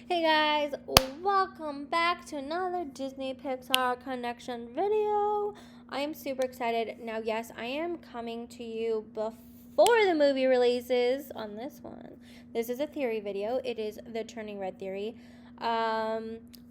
Hey guys, welcome back to another Disney Pixar Connection video. I am super excited. Now, yes, I am coming to you before the movie releases on this one. This is a theory video. It is the Turning Red theory. I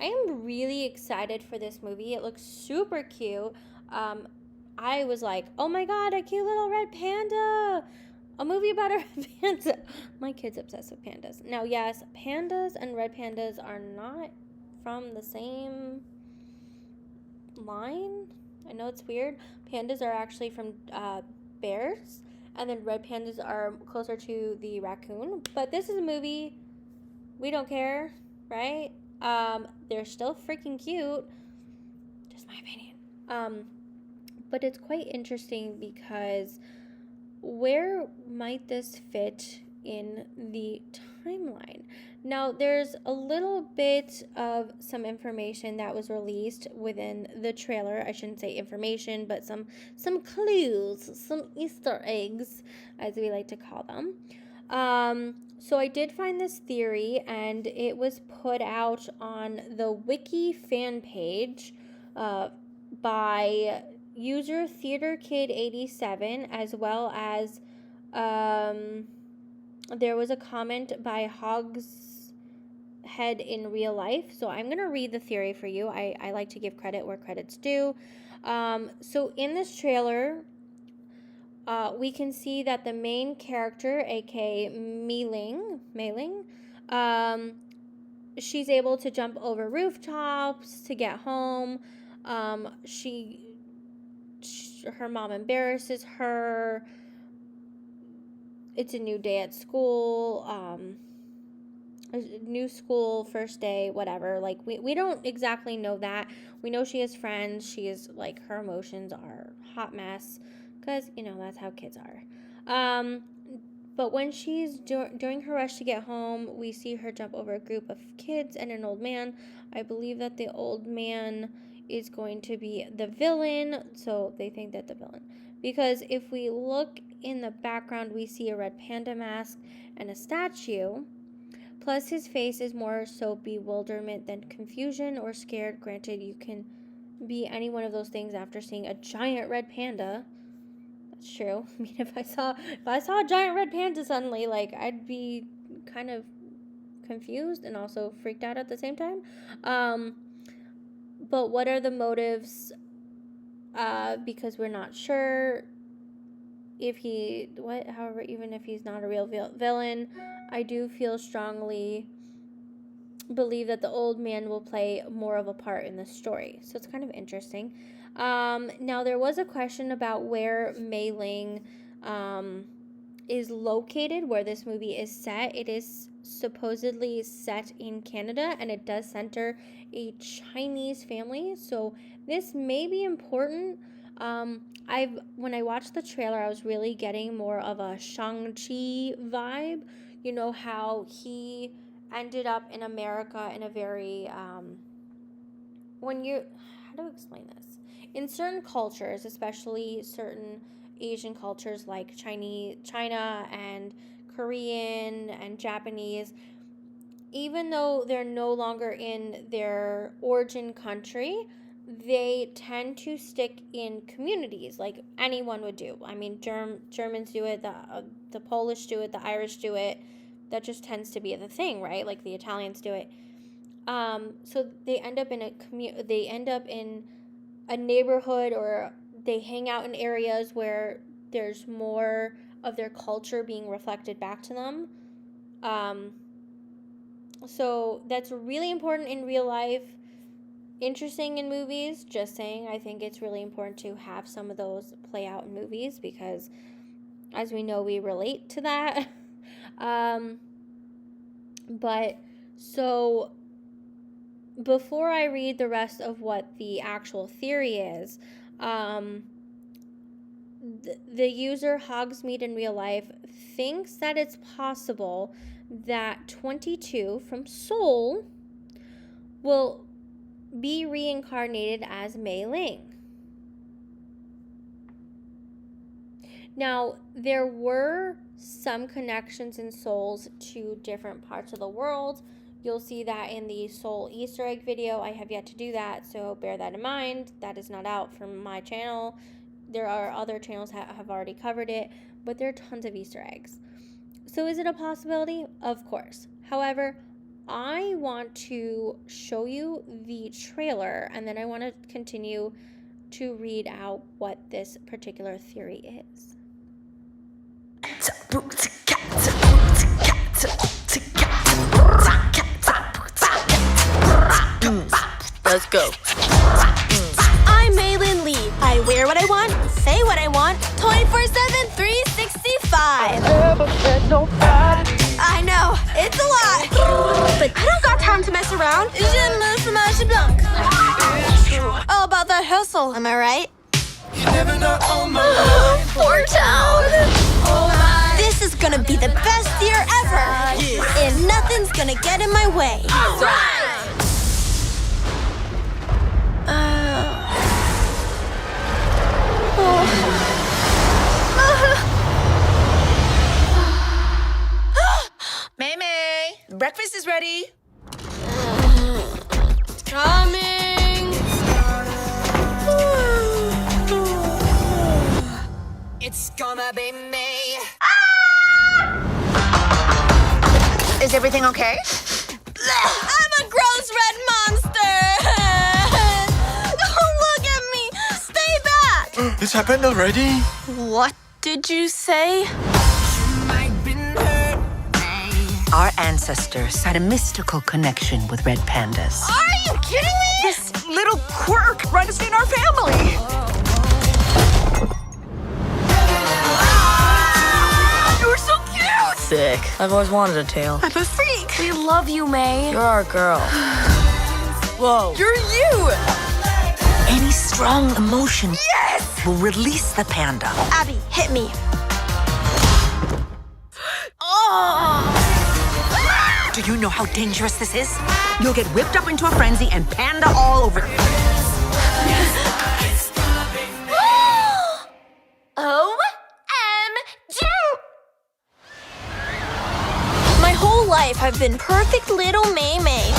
am really excited for this movie. It looks super cute. I was like, oh my god, a cute little red panda. A movie about a red panda. My kid's obsessed with pandas. Now, yes, pandas and red pandas are not from the same line. I know it's weird. Pandas are actually from bears, and then red pandas are closer to the raccoon. But this is a movie. We don't care, right? They're still freaking cute. Just my opinion. But it's quite interesting because where might this fit in the timeline? Now, there's a little bit of some information that was released within the trailer. I shouldn't say information, but some clues, some Easter eggs, as we like to call them. So I did find this theory, and it was put out on the Wiki fan page by user Theater Kid 87, as well as there was a comment by Hogs Head in Real Life. So I'm gonna read the theory for you. I like to give credit where credit's due. So in this trailer, we can see that the main character, aka Mei-Ling, she's able to jump over rooftops to get home. Her mom embarrasses her. It's a new day at school. New school, first day, whatever. Like, we don't exactly know that. We know she has friends. She is, like, her emotions are hot mess. Because, that's how kids are. But when she's during her rush to get home, we see her jump over a group of kids and an old man. I believe that the old man is going to be the villain. So they think that the villain. Because if we look in the background, we see a red panda mask and a statue. Plus, his face is more so bewilderment than confusion or scared. Granted, you can be any one of those things after seeing a giant red panda. That's true. I mean, if I saw a giant red panda suddenly, like, I'd be kind of confused and also freaked out at the same time. But what are the motives? Because we're not sure if however, even if he's not a real villain, I do feel strongly believe that the old man will play more of a part in the story. So it's kind of interesting. Now, there was a question about where Mei-Ling is located, where this movie is set. It is supposedly set in Canada, and it does center a Chinese family. So this may be important. When I watched the trailer, I was really getting more of a Shang-Chi vibe. You know how he ended up in America in a very how do I explain this? In certain cultures, especially certain Asian cultures like China and Korean and Japanese, even though they're no longer in their origin country, they tend to stick in communities like anyone would do. I mean, Germans do it, the Polish do it, the Irish do it. That just tends to be the thing, right? Like the Italians do it. So they end up in a neighborhood, or they hang out in areas where there's more of their culture being reflected back to them. So that's really important in real life. Interesting in movies, just saying. I think it's really important to have some of those play out in movies because, as we know, we relate to that. But so before I read the rest of what the actual theory is, the user Hogsmeade in real life thinks that it's possible that 22 from Soul will be reincarnated as Mei-Ling. Now, there were some connections in Souls to different parts of the world. You'll see that in the Soul Easter egg video. I have yet to do that, so bear that in mind. That is not out from my channel. There are other channels that have already covered it, but there are tons of Easter eggs. So is it a possibility? Of course. However, I want to show you the trailer, and then I want to continue to read out what this particular theory is. Let's go. I'm Maylin Lee. I wear what I want, say what I want, 24/7, 365. I know, it's a lot. But I don't got time to mess around. All about that hustle, am I right? Poor town. This is gonna be the best year ever. And nothing's gonna get in my way. May, breakfast is ready. Coming. It's gonna be me. Is everything okay? I'm a gross red monster. Don't look at me. Stay back. It's happened already? What did you say? Our ancestors had a mystical connection with red pandas. Are you kidding me? This little quirk runs in our family. You're so cute. Sick. I've always wanted a tail. I'm a freak. We love you, May. You're our girl. Whoa. You're you. Any strong emotion will release the panda. Abby, hit me. Do you know how dangerous this is? You'll get whipped up into a frenzy and panda all over. OMG! My whole life I've been perfect little May May.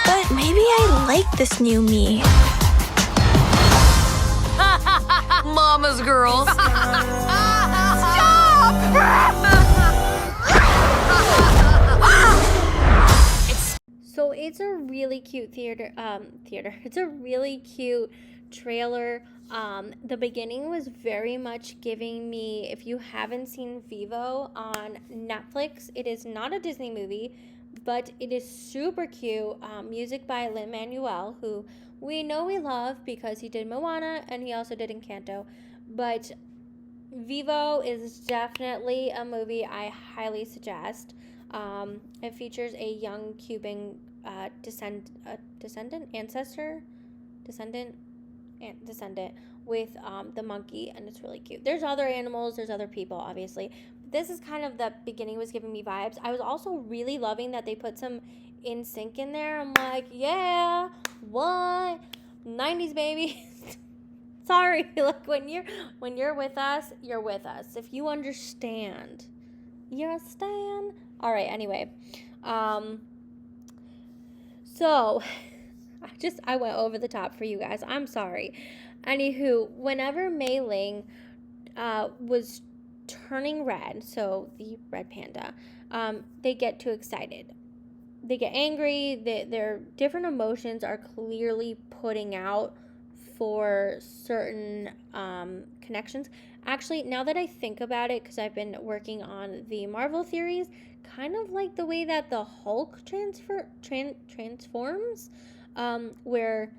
But maybe I like this new me. Mama's girls. So it's a really cute theater. It's a really cute trailer. The beginning was very much giving me, if you haven't seen Vivo on Netflix, it is not a Disney movie, but it is super cute. Music by Lin-Manuel, who we know we love because he did Moana and he also did Encanto. But Vivo is definitely a movie I highly suggest. It features a young Cuban descendant with the monkey, and it's really cute. There's other animals, there's other people, obviously. This is kind of the beginning was giving me vibes. I was also really loving that they put some NSYNC in there. I'm like, yeah, what? 90s baby. Sorry, like when you're with us, you're with us. If you understand, you're a stan. All right, anyway. So I went over the top for you guys. I'm sorry. Anywho, whenever Mei Ling was turning red, so the red panda, they get too excited. They get angry. Their different emotions are clearly putting out for certain connections. Actually, now that I think about it, because I've been working on the Marvel theories, kind of like the way that the Hulk transforms, where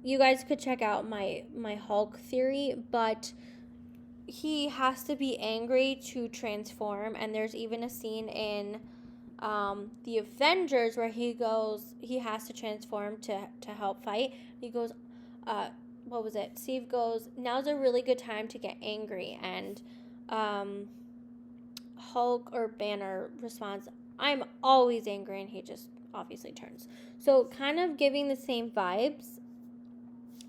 you guys could check out my Hulk theory, but he has to be angry to transform, and there's even a scene in the Avengers where he has to transform to help fight. He goes, what was it? Steve goes, now's a really good time to get angry, and Hulk or Banner responds, I'm always angry, and he just obviously turns. So kind of giving the same vibes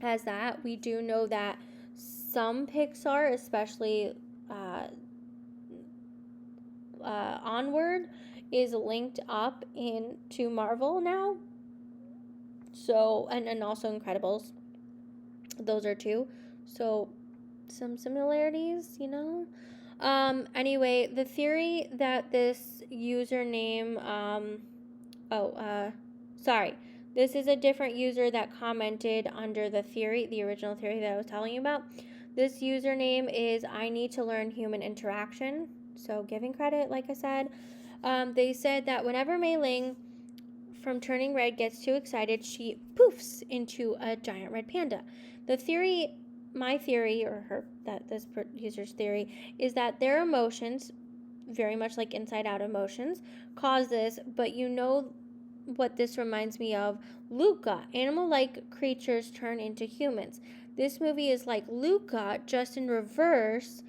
as that. We do know that some Pixar, especially Onward, is linked up into Marvel now. So, and also Incredibles. Those are two. So, some similarities, you know? Anyway, the theory that this username, sorry. This is a different user that commented under the theory, the original theory that I was telling you about. This username is I need to learn human interaction. So, giving credit, like I said. They said that whenever Mei Ling from Turning Red gets too excited, she poofs into a giant red panda. The theory, my theory, or this user's theory, is that their emotions, very much like Inside Out emotions, cause this, but you know what this reminds me of? Luca. Animal-like creatures turn into humans. This movie is like Luca, just in reverse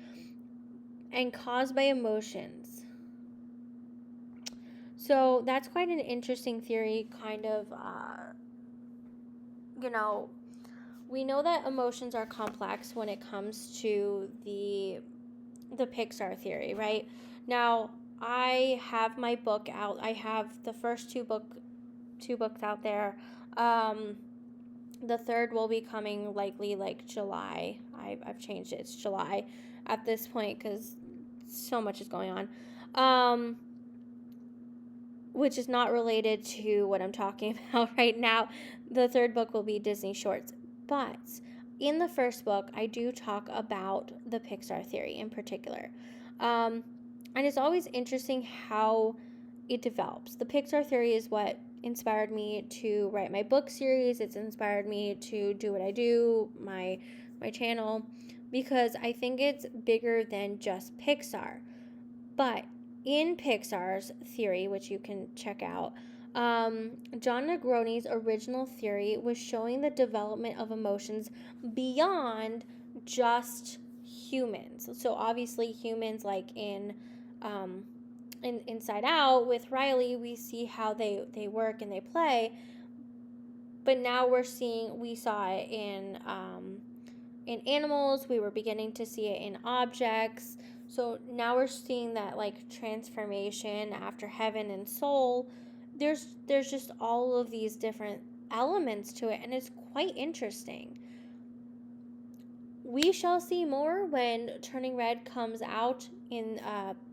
and caused by emotions. So that's quite an interesting theory, kind of, we know that emotions are complex when it comes to the Pixar theory, right? Now, I have my book out. I have the first two books out there. The third will be coming likely like July. I've changed it. It's July at this point because so much is going on. Which is not related to what I'm talking about right now. The third book will be Disney Shorts. But in the first book, I do talk about the Pixar theory in particular. And it's always interesting how it develops. The Pixar theory is what inspired me to write my book series. It's inspired me to do what I do, my channel, because I think it's bigger than just Pixar. But in Pixar's theory, which you can check out, John Negroni's original theory was showing the development of emotions beyond just humans. So obviously humans, like in Inside Out with Riley, we see how they work and they play. But now we saw it in animals. We were beginning to see it in objects. So now we're seeing that like transformation after heaven and soul. There's just all of these different elements to it, and it's quite interesting. We shall see more when Turning Red comes out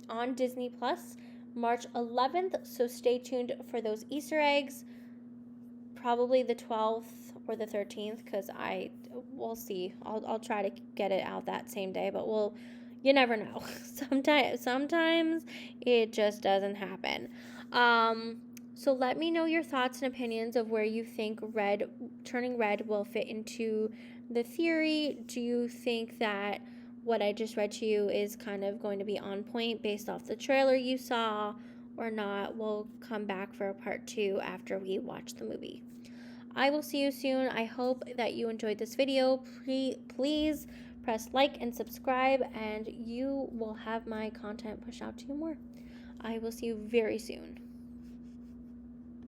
on Disney Plus March 11th. So stay tuned for those Easter eggs. Probably the 12th or the 13th, because we'll see. I'll try to get it out that same day, but you never know. Sometimes it just doesn't happen. So let me know your thoughts and opinions of where you think Turning Red will fit into the theory. Do you think that what I just read to you is kind of going to be on point based off the trailer you saw or not? We'll come back for a part 2 after we watch the movie. I will see you soon. I hope that you enjoyed this video. Please press like and subscribe, and you will have my content pushed out to you more. I will see you very soon.